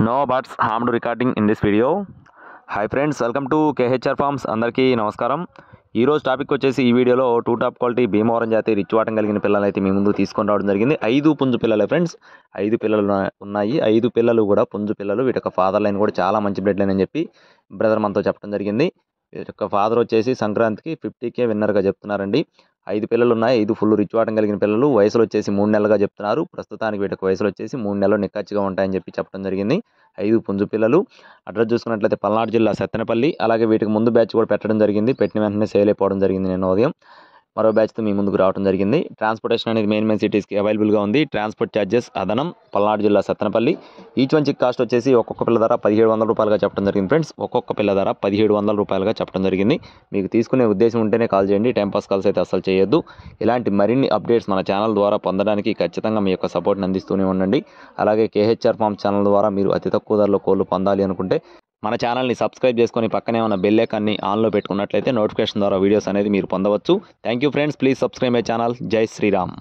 No birds harmed recording in this video. Hi friends, welcome to KHR forms. అందరికీ నమస్కారం. ఈరోజు topic వచ్చేసి ఈ వీడియోలో 2 టాప్ క్వాలిటీ భీమవరం జాతి రిచ్ వాటం కలిగిన పిల్లలు అయితే మీ ముందు తీసుకొని రావడం జరిగింది. 5 పుంజు పిల్లలే ఫ్రెండ్స్. 5 పిల్లలు ఉన్నాయి. 5 పిల్లలు కూడా పుంజు పిల్లలు. వీటి యొక్క ఫాదర్ లైన్ కూడా చాలా మంచి బ్లడ్ లైన్ అని చెప్పి బ్రదర్ మనతో చెప్పడం జరిగింది. వీటి యొక్క ఫాదర్ వచ్చేసి సంక్రాంతికి 50K విన్నర్గా చెప్తున్నారండి. 5 పిల్లలు ఉన్నాయి. 5 ఫుల్ రిచ్ వాటం కలిగిన పిల్లలు. వయసులు వచ్చేసి 3 నెలలుగా చెప్తున్నారు. ప్రస్తుతానికి వీటికి వయసులు వచ్చేసి 3 నెలలు నిక్కచ్చిగా ఉంటాయని చెప్పి చెప్పడం జరిగింది. 5 పుంజు పిల్లలు. అడ్రస్ చూసుకున్నట్లయితే పల్నాడు జిల్లా సత్తెనపల్లి. అలాగే వీటికి ముందు బ్యాచ్ కూడా పెట్టడం జరిగింది. పెట్టిన వెంటనే సేల్ అయిపోవడం జరిగింది. నిన్న ఉదయం మరో బ్యాచ్తో మీ ముందుకు రావడం జరిగింది. ట్రాన్స్పోర్టేషన్ అనేది మెయిన్ సిటీస్కి అవైలబుల్గా ఉంది. ట్రాన్స్పోర్ట్ ఛార్జెస్ అదనం. పల్నాడు జిల్లా Sattenapalli. Each one chick cost వచ్చేసి ఒక్కొక్క పిల్ల ధర 1700 రూపాయలుగా చెప్పడం జరిగింది ఫ్రెండ్స్. ఒక్కొక్క పిల్ల ధర 1700 రూపాయలుగా చెప్పడం జరిగింది. మీకు తీసుకునే ఉద్దేశం ఉంటేనే కాల్ చేయండి. టైంపాస్ కాల్స్ అయితే అస్సలు చేయొద్దు. ఇలాంటి మరిన్ని అప్డేట్స్ మన ఛానల్ ద్వారా పొందడానికి ఖచ్చితంగా మీ యొక్క సపోర్ట్ని అందిస్తూనే ఉండండి. అలాగే కేహెచ్ఆర్ ఫార్మ్స్ ఛానల్ ద్వారా మీరు అతి తక్కువ ధరలో కోళ్ళు పొందాలి అనుకుంటే మన ఛానల్ని సబ్స్క్రైబ్ చేసుకొని పక్కనే ఉన్న బెల్ ఐకాన్ని ఆన్లో పెట్టుకున్నట్లయితే నోటిఫికేషన్ ద్వారా వీడియోస్ అనేది మీరు పొందవచ్చు. Thank you friends. Please subscribe my channel. జై శ్రీరామ్.